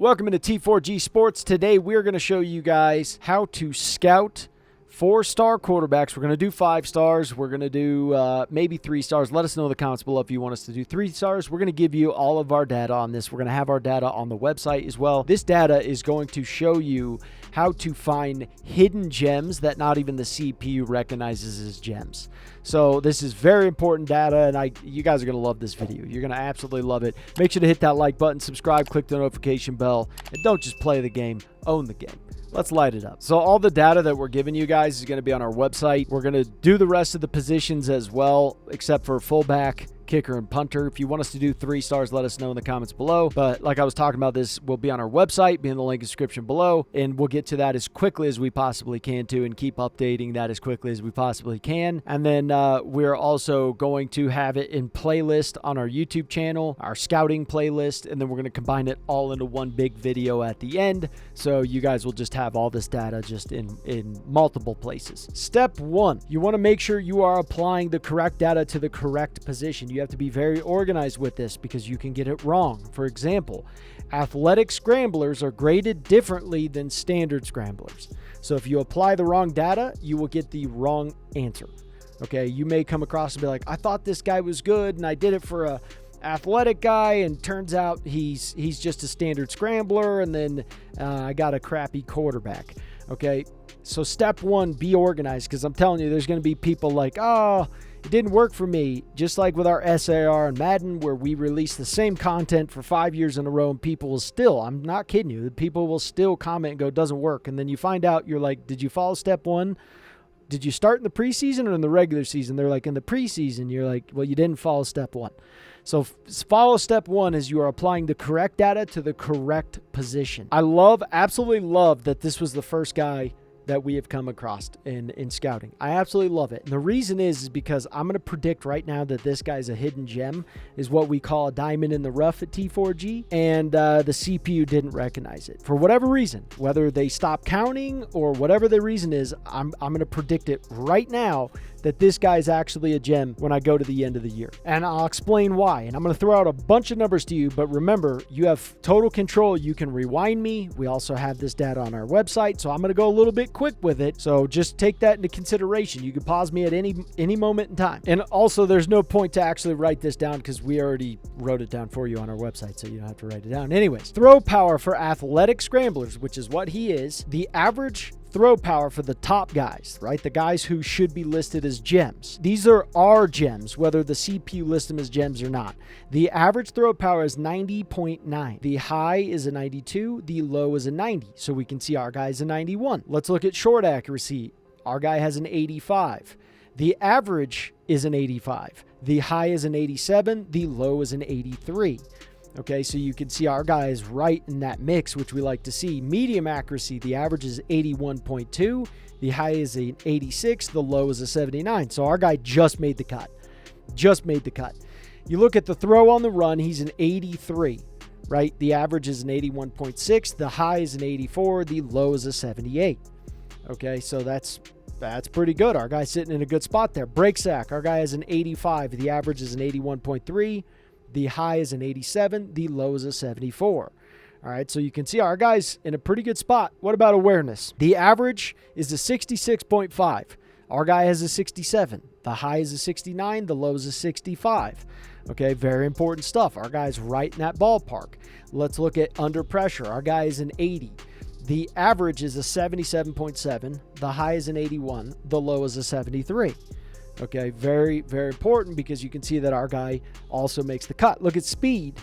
Welcome into T4G Sports. Today we're going to show you guys how to scout 4-star quarterbacks. We're going to do 5 stars. We're going to do maybe 3 stars. Let us know in the comments below if you want us to do 3 stars. We're going to give you all of our data on this. We're going to have our data on the website as well. This data is going to show you how to find hidden gems that not even the CPU recognizes as gems. So this is very important data, and you guys are going to love this video. You're going to absolutely love it. Make sure to hit that like button, subscribe, click the notification bell, and don't just play the game, own the game. Let's light it up. So all the data that we're giving you guys is going to be on our website. We're going to do the rest of the positions as well, except for fullback, kicker, and punter. If you want us to do 3 stars, let us know in the comments below. But like I was talking about, this will be on our website, be in the link description below, and we'll get to that as quickly as we possibly can too, and keep updating that as quickly as we possibly can. And then we're also going to have it in playlist on our YouTube channel, our scouting playlist, and then we're going to combine it all into one big video at the end. So you guys will just have all this data just in multiple places. Step 1, you want to make sure you are applying the correct data to the correct position. You have to be very organized with this because you can get it wrong. For example, athletic scramblers are graded differently than standard scramblers. So if you apply the wrong data, you will get the wrong answer. Okay, you may come across and be like, I thought this guy was good and I did it for a athletic guy, and turns out he's just a standard scrambler, and then I got a crappy quarterback. Okay, so step 1, be organized, because I'm telling you, there's going to be people like, oh, it didn't work for me. Just like with our SAR and Madden, where we release the same content for 5 years in a row, and people will still, I'm not kidding you, people will still comment and go, it doesn't work. And then you find out, you're like, did you follow step 1? Did you start in the preseason or in the regular season? They're like, in the preseason. You're like, well, you didn't follow step 1. So follow step 1 as you are applying the correct data to the correct position. I absolutely love that this was the first guy that we have come across in scouting. I absolutely love it. And the reason is because I'm going to predict right now that this guy's a hidden gem, is what we call a diamond in the rough at T4G, and the CPU didn't recognize it. For whatever reason, whether they stopped counting or whatever the reason is, I'm going to predict it right now that this guy's actually a gem when I go to the end of the year. And I'll explain why. And I'm going to throw out a bunch of numbers to you, but remember, you have total control. You can rewind me. We also have this data on our website, so I'm going to go a little bit quick with it. So just take that into consideration. You can pause me at any moment in time. And also, there's no point to actually write this down because we already wrote it down for you on our website, so you don't have to write it down. Anyways, throw power for athletic scramblers, which is what he is. The average throw power for the top guys, right? The guys who should be listed as gems. These are our gems, whether the CPU lists them as gems or not. The average throw power is 90.9. The high is a 92. The low is a 90. So we can see our guy is a 91. Let's look at short accuracy. Our guy has an 85. The average is an 85. The high is an 87. The low is an 83. Okay, so you can see our guy is right in that mix, which we like to see. Medium accuracy, the average is 81.2. The high is an 86. The low is a 79. So our guy just made the cut. Just made the cut. You look at the throw on the run, he's an 83, right? The average is an 81.6. The high is an 84. The low is a 78. Okay, so that's pretty good. Our guy's sitting in a good spot there. Break sack, our guy is an 85. The average is an 81.3. The high is an 87. The low is a 74. All right, so you can see our guy's in a pretty good spot. What about awareness? The average is a 66.5. Our guy has a 67. The high is a 69. The low is a 65. Okay, very important stuff. Our guy's right in that ballpark. Let's look at under pressure. Our guy is an 80. The average is a 77.7. The high is an 81. The low is a 73. Okay, very, very important because you can see that our guy also makes the cut. Look at speed.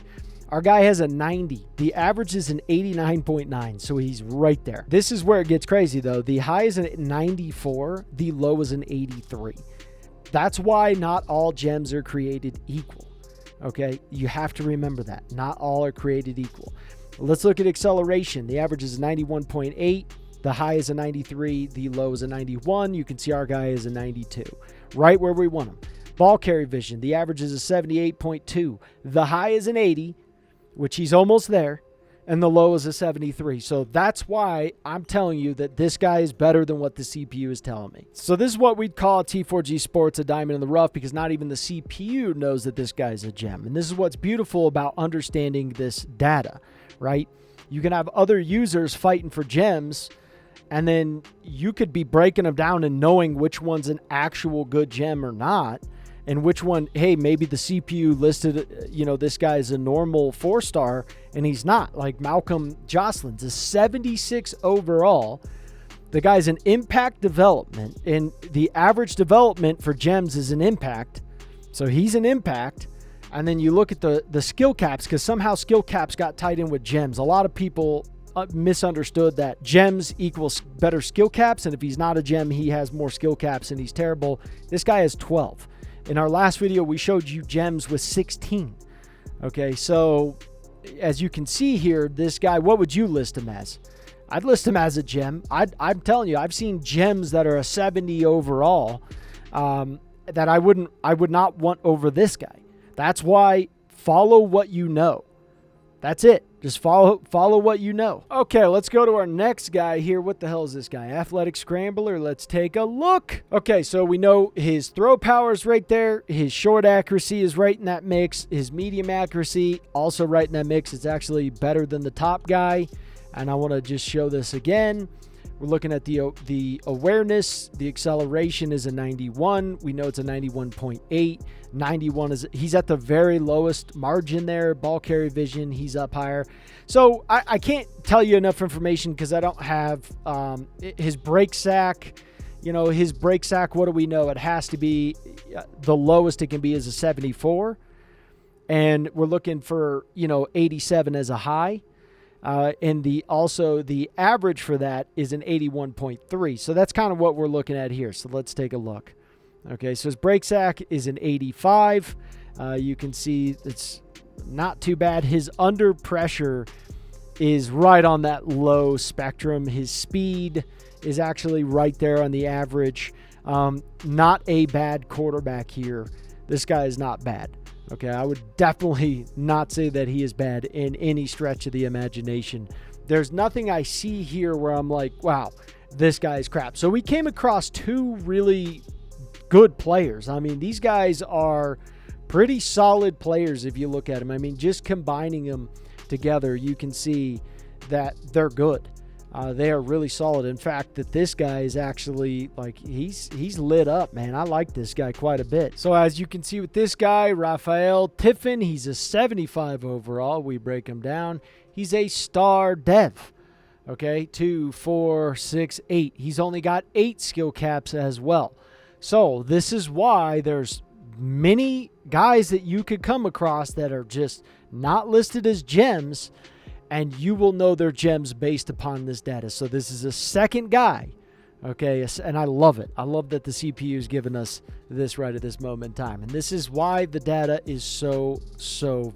Our guy has a 90. The average is an 89.9, so he's right there. This is where it gets crazy, though. The high is an 94. The low is an 83. That's why not all gems are created equal. Okay, you have to remember that. Not all are created equal. Let's look at acceleration. The average is 91.8. The high is a 93. The low is a 91. You can see our guy is a 92. Right where we want him. Ball carry vision. The average is a 78.2. The high is an 80, which he's almost there. And the low is a 73. So that's why I'm telling you that this guy is better than what the CPU is telling me. So this is what we'd call T4G Sports a diamond in the rough, because not even the CPU knows that this guy's a gem. And this is what's beautiful about understanding this data, right? You can have other users fighting for gems, and then you could be breaking them down and knowing which one's an actual good gem or not, and which one, hey, maybe the CPU listed, you know, this guy's a normal 4-star and he's not. Like Malcolm Jocelyn's a 76 overall. The guy's an impact development, and the average development for gems is an impact. So he's an impact. And then you look at the skill caps, because somehow skill caps got tied in with gems. A lot of people misunderstood that gems equals better skill caps, and if he's not a gem, he has more skill caps and he's terrible. This guy has 12. In our last video, we showed you gems with 16. Okay, so as you can see here, this guy, what would you list him as? I'd list him as a gem. I'm telling you, I've seen gems that are a 70 overall that I would not want over this guy. That's why follow what you know. That's it. Just follow what you know. Okay, let's go to our next guy here. What the hell is this guy? Athletic Scrambler. Let's take a look. Okay, so we know his throw power is right there. His short accuracy is right in that mix. His medium accuracy also right in that mix. It's actually better than the top guy. And I want to just show this again. We're looking at the awareness. The acceleration is a 91. We know it's a 91.8. 91 is, he's at the very lowest margin there. Ball carry vision, he's up higher. So I can't tell you enough information because I don't have his break sack. You know, his break sack, what do we know? It has to be, the lowest it can be is a 74. And we're looking for, you know, 87 as a high. And also the average for that is an 81.3. So that's kind of what we're looking at here. So let's take a look. Okay, so his break sack is an 85. You can see it's not too bad. His under pressure is right on that low spectrum. His speed is actually right there on the average. Not a bad quarterback here. This guy is not bad. Okay, I would definitely not say that he is bad in any stretch of the imagination. There's nothing I see here where I'm like, wow, this guy is crap. So we came across two really good players. I mean, these guys are pretty solid players if you look at them. I mean, just combining them together, you can see that they're good. They are really solid. In fact, that this guy is actually, like, he's lit up, man. I like this guy quite a bit. So as you can see with this guy, Raphael Tiffin, he's a 75 overall. We break him down. He's a star dev. Okay, 2, 4, 6, 8. He's only got 8 skill caps as well. So this is why there's many guys that you could come across that are just not listed as gems, and you will know they're gems based upon this data. So this is a second guy, okay? And I love it. I love that the CPU is giving us this right at this moment in time. And this is why the data is so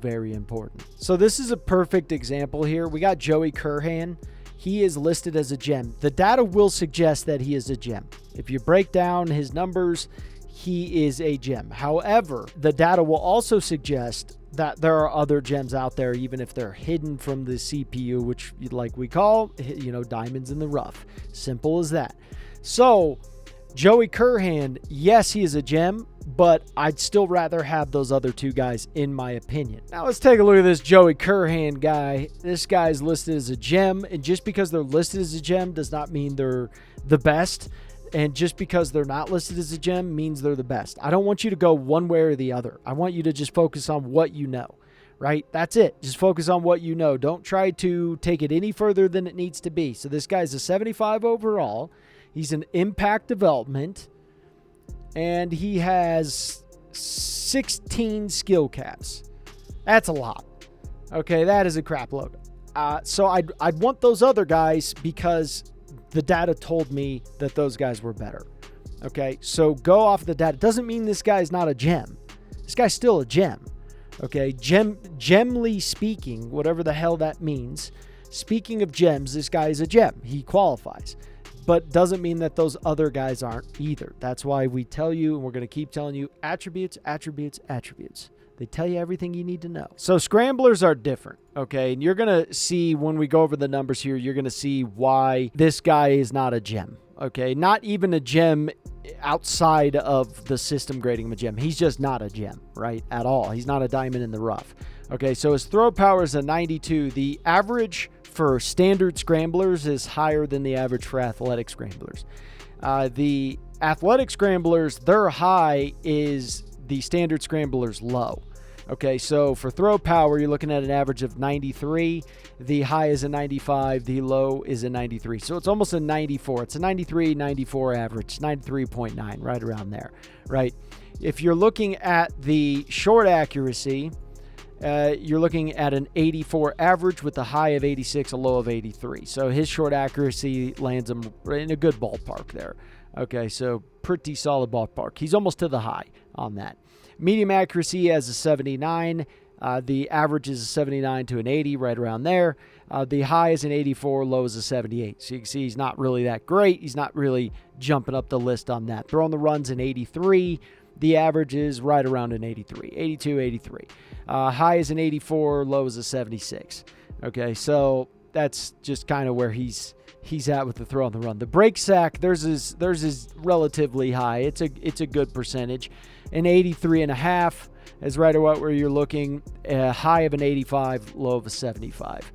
very important. So this is a perfect example here. We got Joey Curhan. He is listed as a gem. The data will suggest that he is a gem. If you break down his numbers, he is a gem. However, the data will also suggest that there are other gems out there, even if they're hidden from the CPU, which, like we call, you know, diamonds in the rough. Simple as that. So Joey Curhan, yes, he is a gem, but I'd still rather have those other two guys, in my opinion. Now let's take a look at this Joey Curhan guy. This guy's listed as a gem, and just because they're listed as a gem does not mean they're the best. And just because they're not listed as a gem means they're the best. I don't want you to go one way or the other. I want you to just focus on what you know, right? That's it. Just focus on what you know. Don't try to take it any further than it needs to be. So this guy's a 75 overall. He's an impact development, and he has 16 skill caps. That's a lot. Okay, that is a crap load. So I'd want those other guys because the data told me that those guys were better. Okay, so go off the data. Doesn't mean this guy's not a gem. This guy's still a gem. Okay, gemly speaking, whatever the hell that means. Speaking of gems, this guy is a gem. He qualifies. But doesn't mean that those other guys aren't either. That's why we tell you, and we're going to keep telling you, attributes, attributes, attributes. They tell you everything you need to know. So scramblers are different, okay? And you're going to see when we go over the numbers here, you're going to see why this guy is not a gem, okay? Not even a gem outside of the system grading him a gem. He's just not a gem, right, at all. He's not a diamond in the rough. Okay, so his throw power is a 92. The average for standard scramblers is higher than the average for athletic scramblers. The athletic scramblers, their high is the standard scramblers low. Okay, so for throw power, you're looking at an average of 93. The high is a 95. The low is a 93. So it's almost a 94. It's a 93, 94 average, 93.9, right around there, right? If you're looking at the short accuracy, you're looking at an 84 average with a high of 86, a low of 83. So his short accuracy lands him in a good ballpark there. Okay, so pretty solid ballpark. He's almost to the high on that. Medium accuracy has a 79. The average is a 79 to an 80, right around there. The high is an 84, low is a 78. So you can see he's not really that great. He's not really jumping up the list on that. Throwing the runs an 83. The average is right around an 83, 82, 83. High is an 84, low is a 76. Okay, so that's just kind of where he's at with the throw on the run. The break sack, theirs is relatively high. It's a good percentage. An 83.5 is right about where you're looking. A high of an 85, low of a 75.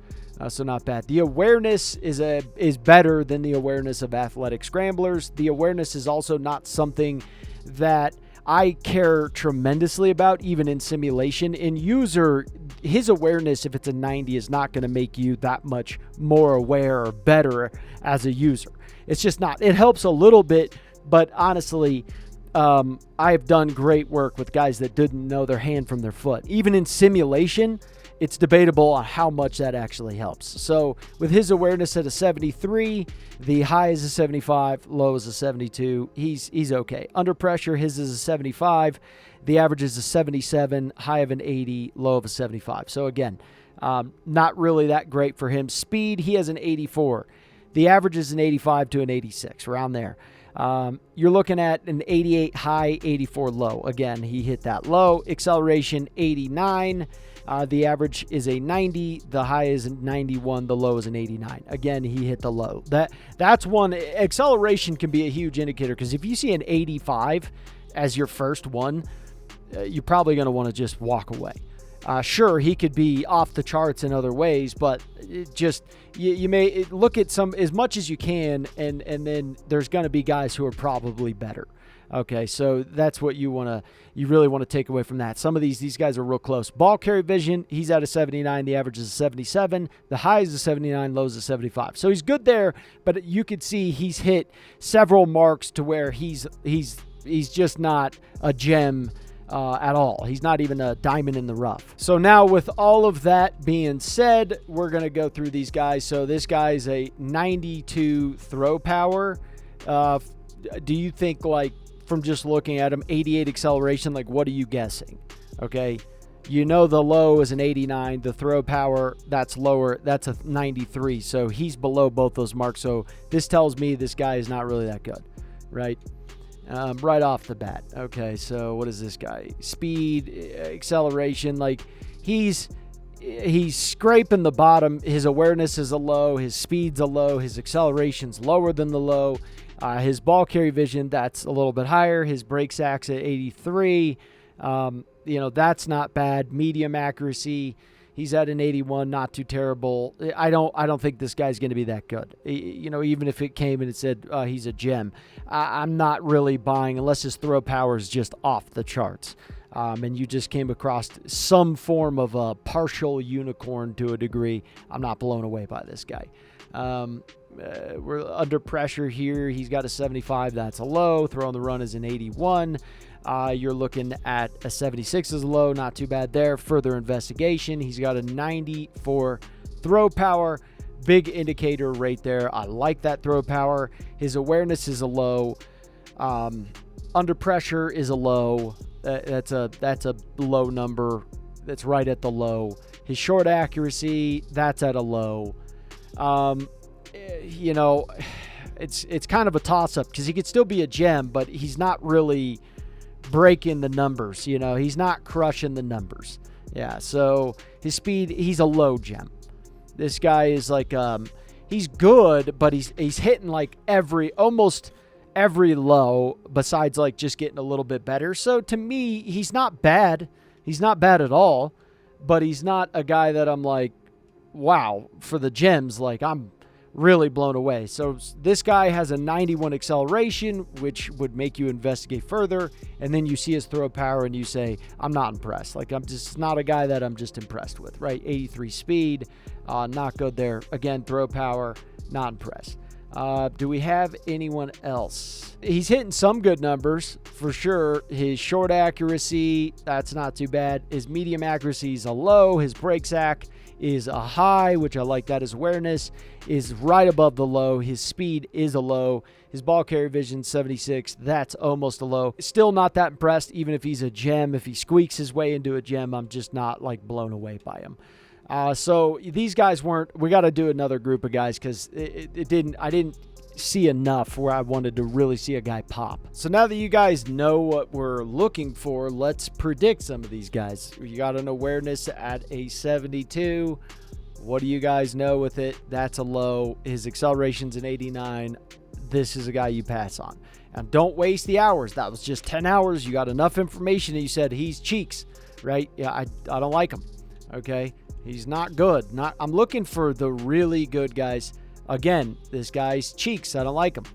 So not bad. The awareness is better than the awareness of athletic scramblers. The awareness is also not something that I care tremendously about, even in simulation. In user, his awareness, if it's a 90, is not going to make you that much more aware or better as a user. It's just not. It helps a little bit, but honestly, I've done great work with guys that didn't know their hand from their foot. Even in simulation, it's debatable on how much that actually helps. So with his awareness at a 73, the high is a 75, low is a 72. He's okay. Under pressure, his is a 75. The average is a 77, high of an 80, low of a 75. So again, not really that great for him. Speed, he has an 84. The average is an 85 to an 86, around there. You're looking at an 88 high, 84 low. Again, he hit that low. Acceleration, 89. The average is a 90. The high is a 91. The low is an 89. Again, he hit the low. That's one. Acceleration can be a huge indicator, because if you see an 85 as your first one, you're probably going to want to just walk away. Sure, he could be off the charts in other ways, but you may look at some as much as you can, and then there's going to be guys who are probably better. Okay, so that's what you really want to take away from that. Some of these guys are real close. Ball carry vision, he's at a 79. The average is a 77. The high is a 79. Low is a 75. So he's good there, but you could see he's hit several marks to where he's just not a gem at all. He's not even a diamond in the rough. So now, with all of that being said, we're going to go through these guys. So this guy is a 92 throw power. Do you think, like, from just looking at him, 88 acceleration, like, what are you guessing? Okay, you know the low is an 89. The throw power, that's lower. That's a 93. So he's below both those marks. So this tells me this guy is not really that good, right? Right off the bat. Okay, so what is this guy? Speed, acceleration, like he's scraping the bottom. His awareness is a low. His speed's a low. His acceleration's lower than the low. His ball carry vision, that's a little bit higher. His break sacks at 83. That's not bad. Medium accuracy, he's at an 81, not too terrible. I don't think this guy's going to be that good. Even if it came and it said he's a gem, I'm not really buying unless his throw power is just off the charts. And you just came across some form of a partial unicorn to a degree. I'm not blown away by this guy. We're under pressure here. He's got a 75. That's a low. Throw on the run is an 81. You're looking at a 76 as a low. Not too bad there. Further investigation. He's got a 94 throw power. Big indicator right there. I like that throw power. His awareness is a low. Under pressure is a low. That's a low number. That's right at the low. His short accuracy, that's at a low. It's kind of a toss-up because he could still be a gem, but he's not really breaking the numbers. He's not crushing the numbers. Yeah, so his speed, he's a low gem. This guy is like, he's good, but he's hitting like almost every low besides like just getting a little bit better. So to me, he's not bad. He's not bad at all, but he's not a guy that I'm like wow, for the gems, like I'm really blown away. So this guy has a 91 acceleration, which would make you investigate further. And then you see his throw power and you say, I'm not impressed. Like, I'm just not a guy that I'm just impressed with, right? 83 speed, not good there. Again, throw power, not impressed. Do we have anyone else? He's hitting some good numbers for sure. His short accuracy, that's not too bad. His medium accuracy is a low. His break sack is a high, which I like that. His awareness is right above the low. His speed is a low. His ball carrier vision, 76. That's almost a low. Still not that impressed, even if he's a gem. If he squeaks his way into a gem, I'm just not like blown away by him. So these guys weren't. We got to do another group of guys because I didn't see enough where I wanted to really see a guy pop. So now that you guys know what we're looking for, let's predict some of these guys. You got an awareness at a 72. What do you guys know with it? That's a low. His acceleration's an 89. This is a guy you pass on. And don't waste the hours. That was just 10 hours. You got enough information and you said he's cheeks, right? Yeah, I don't like him. Okay. He's not good. I'm looking for the really good guys. Again, this guy's cheeks. I don't like him.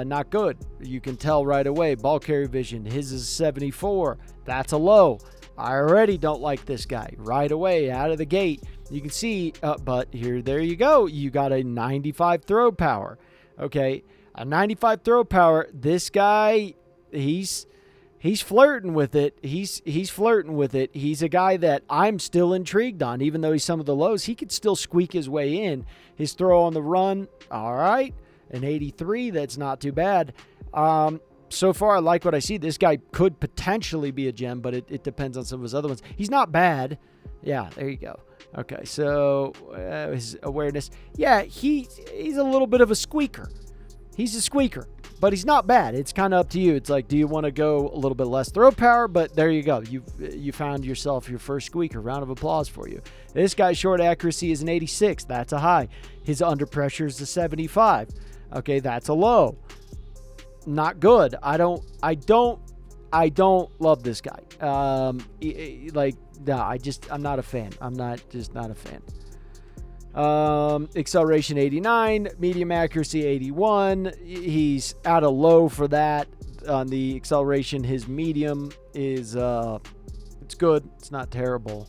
Not good. You can tell right away. Ball carrier vision. His is 74. That's a low. I already don't like this guy right away out of the gate. You can see, but there you go. You got a 95 throw power. Okay, a 95 throw power. This guy, he's flirting with it. He's flirting with it. He's a guy that I'm still intrigued on, even though he's some of the lows. He could still squeak his way in. His throw on the run, all right, an 83. That's not too bad. So far, I like what I see. This guy could potentially be a gem, but it depends on some of his other ones. He's not bad. Yeah, there you go. Okay, so his awareness. Yeah, he's a little bit of a squeaker. He's a squeaker. But he's not bad. It's kind of up to you. It's like, do you want to go a little bit less throw power? But there you go. You found yourself your first squeaker. Round of applause for you. This guy's short accuracy is an 86. That's a high. His under pressure is a 75. Okay, that's a low. Not good. I don't love this guy. I'm not a fan. I'm not a fan. Acceleration 89, medium accuracy 81. He's at a low for that. On the acceleration, his medium is it's good. It's not terrible.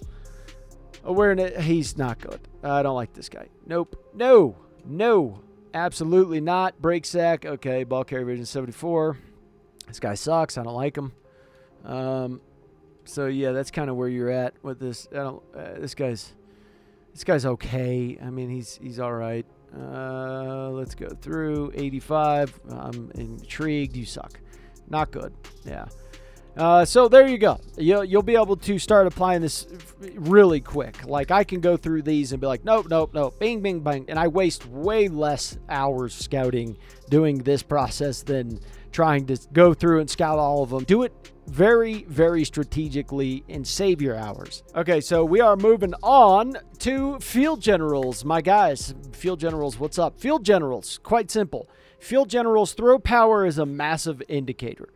Awareness, he's not good. I don't like this guy. Nope. No. Absolutely not. Break sack. Okay, ball carrier vision 74. This guy sucks. I don't like him. So yeah, that's kind of where you're at with this. This guy's okay. I mean, he's all right. Let's go through 85. I'm intrigued. You suck. Not good. Yeah. So there you go. You'll be able to start applying this really quick. Like, I can go through these and be like, nope, bing, bing, bang. And I waste way less hours scouting doing this process than trying to go through and scout all of them. Do it very, very strategically and save your hours. Okay, so we are moving on to field generals. My guys, field generals, what's up? Field generals, quite simple. Field generals, throw power is a massive indicator.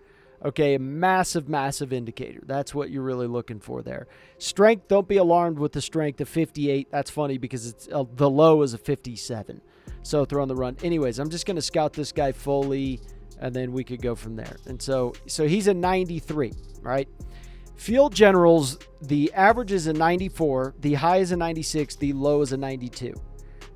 Okay, a massive indicator. That's what you're really looking for there. Strength, don't be alarmed with the strength of 58. That's funny because it's the low is a 57. So throw on the run. Anyways, I'm just going to scout this guy fully, and then we could go from there. And so he's a 93, right? Field generals, the average is a 94, the high is a 96, the low is a 92.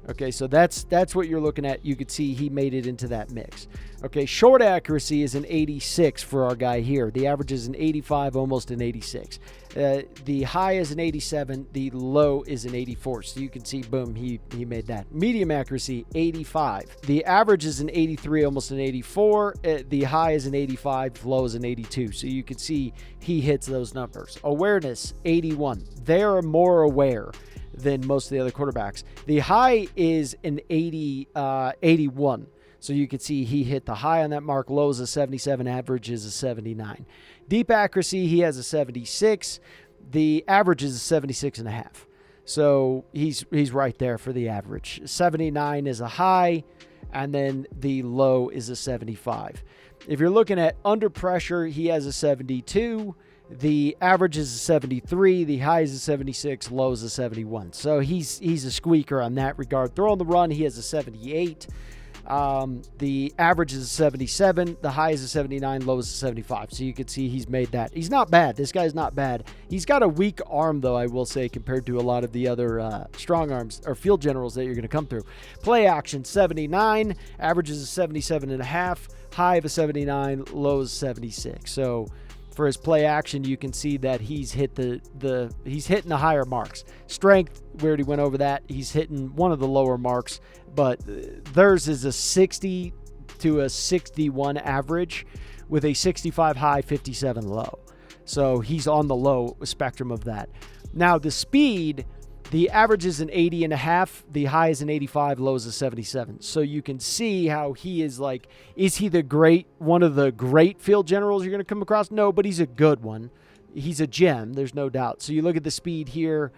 Okay, so that's what you're looking at. You could see he made it into that mix. Okay, short accuracy is an 86 for our guy here. The average is an 85, almost an 86. The high is an 87. The low is an 84. So you can see, boom, he made that. Medium accuracy, 85. The average is an 83, almost an 84. The high is an 85, low is an 82. So you can see he hits those numbers. Awareness, 81. They're more aware than most of the other quarterbacks. The high is an 81. So you can see he hit the high on that mark. Low is a 77, average is a 79. Deep accuracy, he has a 76. The average is a 76 and a half. So he's right there for the average. 79 is a high, and then the low is a 75. If you're looking at under pressure, he has a 72. The average is a 73, the high is a 76, low is a 71. So he's a squeaker on that regard. Throw on the run, he has a 78. The average is a 77, the high is a 79, low is a 75. So you can see he's made that. He's not bad. This guy's not bad. He's got a weak arm, though, I will say, compared to a lot of the other strong arms or field generals that you're going to come through. Play action 79, average is a 77.5, high of a 79, low is 76. So for his play action, you can see that he's hit he's hitting the higher marks. Strength, we already went over that. He's hitting one of the lower marks, but theirs is a 60 to a 61 average with a 65 high, 57 low. So he's on the low spectrum of that. Now the speed, the average is an 80.5, the high is an 85, low is a 77. So you can see how he is like, is he one of the great field generals you're going to come across? No, but he's a good one. He's a gem, there's no doubt. So you look at the speed here,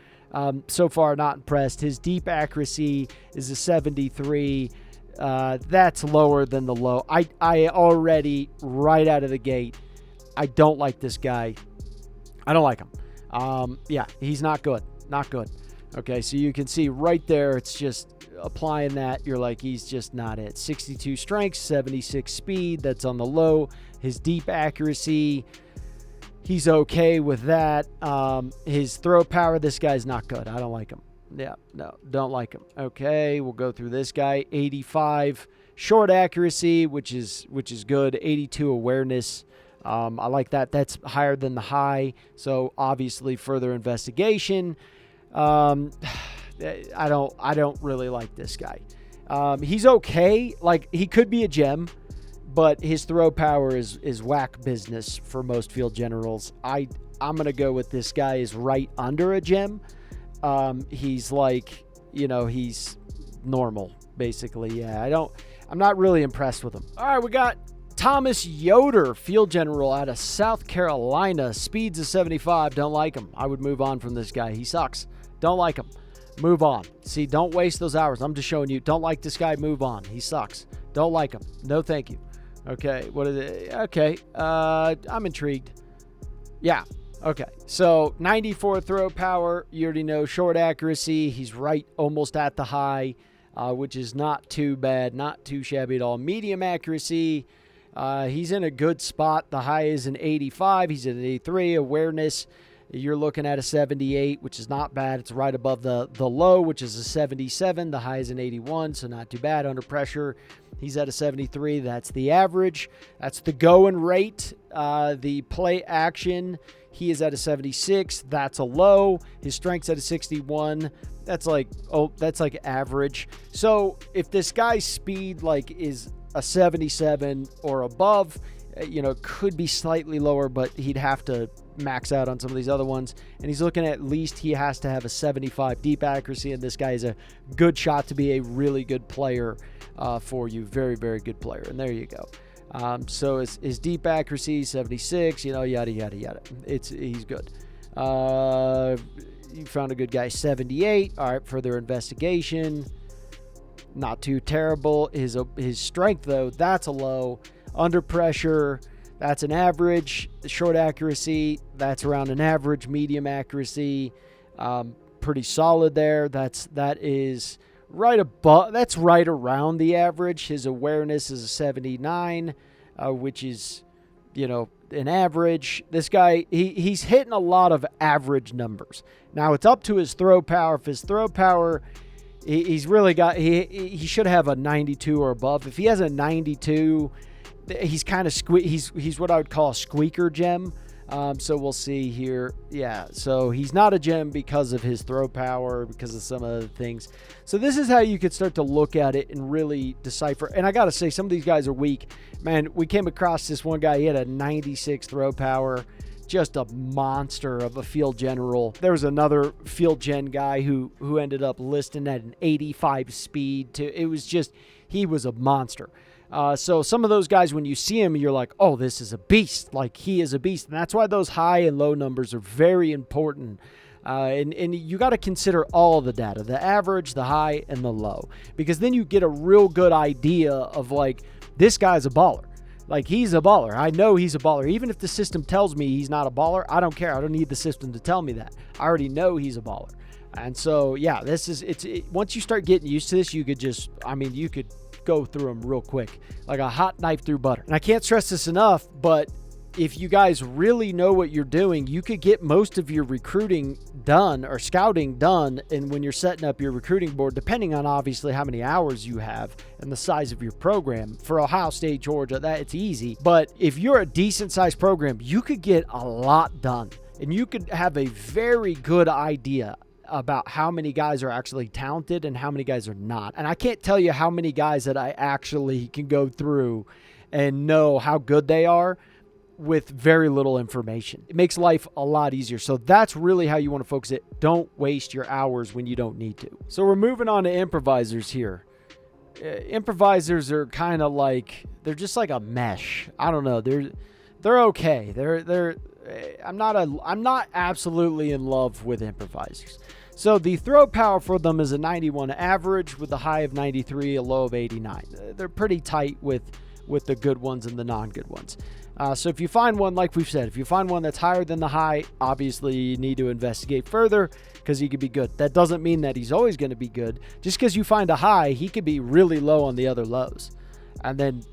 so far not impressed. His deep accuracy is a 73. That's lower than the low. I already, right out of the gate, I don't like this guy. I don't like him. Yeah, he's not good. Not good. Okay, so you can see right there, it's just applying that. You're like, he's just not it. 62 strength, 76 speed. That's on the low. His deep accuracy, he's okay with that. His throw power, this guy's not good. I don't like him. Yeah, no, don't like him. Okay, we'll go through this guy. 85 short accuracy, which is good. 82 awareness. I like that. That's higher than the high. So obviously further investigation. I don't really like this guy. He's okay. Like, he could be a gem, but his throw power is whack business for most field generals. I'm going to go with this guy is right under a gem. He's like, he's normal, basically. Yeah, I'm not really impressed with him. All right, we got Thomas Yoder, field general out of South Carolina. Speed's a 75. Don't like him. I would move on from this guy. He sucks. Don't like him. Move on. See, don't waste those hours. I'm just showing you. Don't like this guy. Move on. He sucks. Don't like him. No, thank you. Okay. What is it? Okay. I'm intrigued. Yeah. Okay. So 94 throw power. You already know. Short accuracy. He's right almost at the high, which is not too bad. Not too shabby at all. Medium accuracy. He's in a good spot. The high is an 85. He's at an 83. Awareness, you're looking at a 78, which is not bad. It's right above the low, which is a 77. The high is an 81, so not too bad. Under pressure, he's at a 73. That's the average. That's the going rate. The play action, he is at a 76. That's a low. His strength's at a 61. That's like average. So if this guy's speed is a 77 or above, could be slightly lower, but he'd have to max out on some of these other ones. And he's looking at least he has to have a 75 deep accuracy, and this guy is a good shot to be a really good player for you. Very, very good player. And there you go. So his deep accuracy, 76, yada, yada, yada. He's good. You found a good guy, 78. All right, further investigation. Not too terrible. His strength, though, that's a low. Under pressure, that's an average. The short accuracy, that's around an average. Medium accuracy, pretty solid there. That is right above. That's right around the average. His awareness is a 79, which is, an average. This guy, he's hitting a lot of average numbers. Now it's up to his throw power. If his throw power, he's really got. He should have a 92 or above. If he has a 92. He's kind of he's what I would call a squeaker gem. So we'll see here. Yeah, so he's not a gem because of his throw power, because of some other things. So this is how you could start to look at it and really decipher. And I got to say, some of these guys are weak. Man, we came across this one guy. He had a 96 throw power. Just a monster of a field general. There was another field gen guy who ended up listing at an 85 speed. It was just, he was a monster. So some of those guys, when you see him, you're like, oh, this is a beast. Like, he is a beast. And that's why those high and low numbers are very important. And you got to consider all of the data, the average, the high, and the low. Because then you get a real good idea of, like, this guy's a baller. Like, he's a baller. I know he's a baller. Even if the system tells me he's not a baller, I don't care. I don't need the system to tell me that. I already know he's a baller. And so, yeah, once you start getting used to this, you could just, you could go through them real quick, like a hot knife through butter. And I can't stress this enough, but if you guys really know what you're doing, you could get most of your recruiting done or scouting done. And when you're setting up your recruiting board, depending on obviously how many hours you have and the size of your program, for Ohio State, Georgia, that it's easy. But if you're a decent sized program, you could get a lot done and you could have a very good idea about how many guys are actually talented and how many guys are not. And I can't tell you how many guys that I actually can go through and know how good they are with very little information. It makes life a lot easier. So that's really how you want to focus it. Don't waste your hours when you don't need to. So we're moving on to improvisers here. Improvisers are kind of like, they're just like a mesh. I don't know. They're okay. I'm not absolutely in love with improvisers. So the throw power for them is a 91 average with a high of 93, a low of 89. They're pretty tight with the good ones and the non-good ones. So if you find one, like we've said, if you find one that's higher than the high, obviously you need to investigate further because he could be good. That doesn't mean that he's always going to be good. Just because you find a high, he could be really low on the other lows. And then,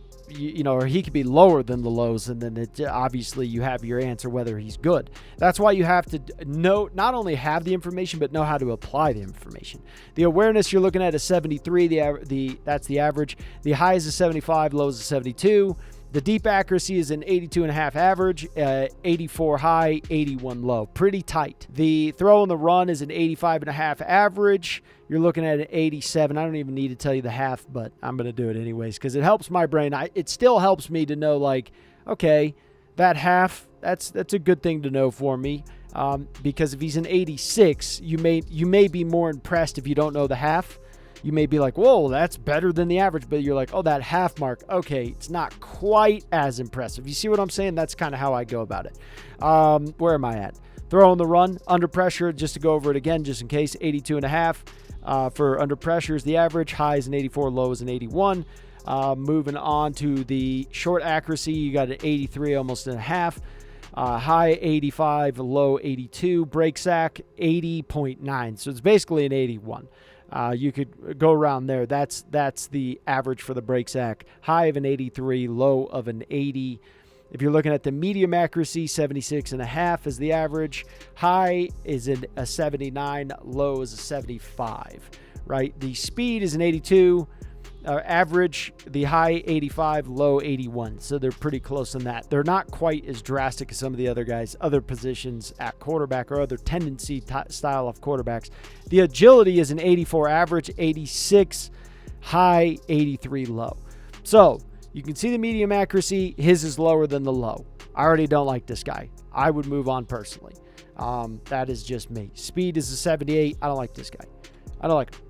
or he could be lower than the lows, and then obviously you have your answer whether he's good. That's why you have to know, not only have the information, but know how to apply the information. The awareness you're looking at is 73. That's the average. The high is a 75, low is a 72. The deep accuracy is an 82.5 average, 84 high, 81 low. Pretty tight. The throw and the run is an 85.5 average. You're looking at an 87. I don't even need to tell you the half, but I'm going to do it anyways because it helps my brain. It still helps me to know, like, okay, that half, that's a good thing to know for me. Because if he's an 86, you may be more impressed if you don't know the half. You may be like, whoa, that's better than the average. But you're like, oh, that half mark. Okay, it's not quite as impressive. You see what I'm saying? That's kind of how I go about it. Where am I at? Throw on the run. Under pressure, just to go over it again, just in case, 82.5. For under pressure is the average. High is an 84, low is an 81. Moving on to the short accuracy, you got an 83, almost in a half. High 85, low 82. Break sack 80.9. So it's basically an 81. You could go around there. That's the average for the break sack. High of an 83, low of an 80. If you're looking at the medium accuracy, 76.5 is the average. High is a 79, low is a 75, right? The speed is an 82. Average, the high 85, low 81. So they're pretty close on that. They're not quite as drastic as some of the other guys, other positions at quarterback or other tendency style of quarterbacks. The agility is an 84 average, 86 high, 83 low. So you can see the medium accuracy. His is lower than the low. I already don't like this guy. I would move on personally. That is just me. Speed is a 78. I don't like this guy. I don't like him.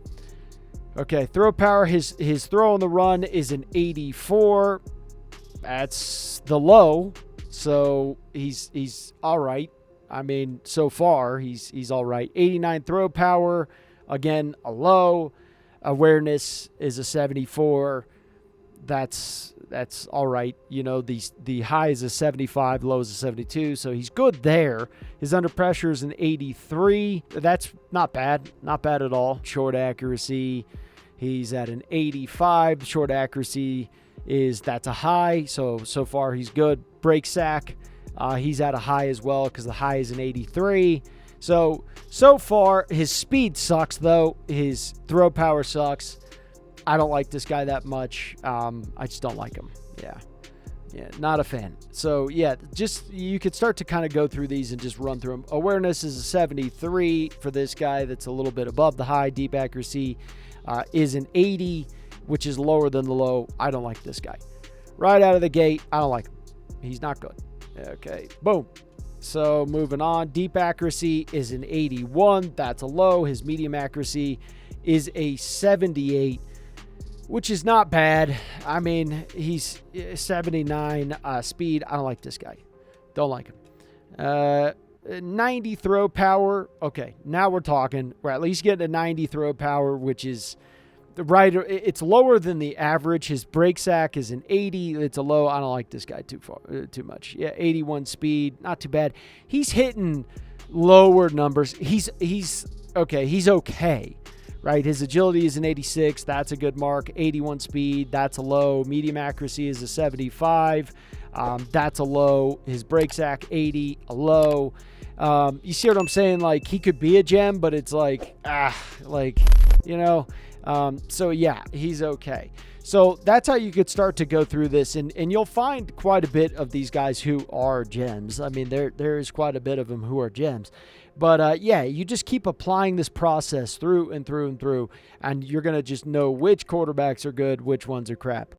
Okay, throw power, his throw on the run is an 84. That's the low. So he's all right. I mean, so far he's all right. 89 throw power, again, a low. Awareness is a 74. That's all right. The high is a 75, low is a 72. So he's good there. His under pressure is an 83. That's not bad. Not bad at all. Short accuracy, he's at an 85. Short accuracy that's a high. So far he's good. Break sack, he's at a high as well because the high is an 83. So far his speed sucks though. His throw power sucks. I don't like this guy that much. I just don't like him. Yeah, not a fan. So yeah, just you could start to kind of go through these and just run through them. Awareness is a 73 for this guy. That's a little bit above the high. Deep accuracy is an 80, which is lower than the low. I don't like this guy. Right out of the gate, I don't like him. He's not good. Okay, boom. So moving on, deep accuracy is an 81. That's a low. His medium accuracy is a 78. Which is not bad. I mean, he's 79 speed. I don't like this guy. Don't like him. 90 throw power. Okay, now we're talking. We're at least getting a 90 throw power, which is it's lower than the average. His brake sack is an 80. It's a low. I don't like this guy too much. Yeah, 81 speed, not too bad. He's hitting lower numbers. He's okay. He's okay, right? His agility is an 86. That's a good mark. 81 speed, that's a low. Medium accuracy is a 75. That's a low. His brake sack 80, a low. You see what I'm saying? Like, he could be a gem, but it's like, you know. So yeah, he's okay. So that's how you could start to go through this, and you'll find quite a bit of these guys who are gems. I mean, there is quite a bit of them who are gems. But yeah, you just keep applying this process through and through and through, and you're going to just know which quarterbacks are good, which ones are crap.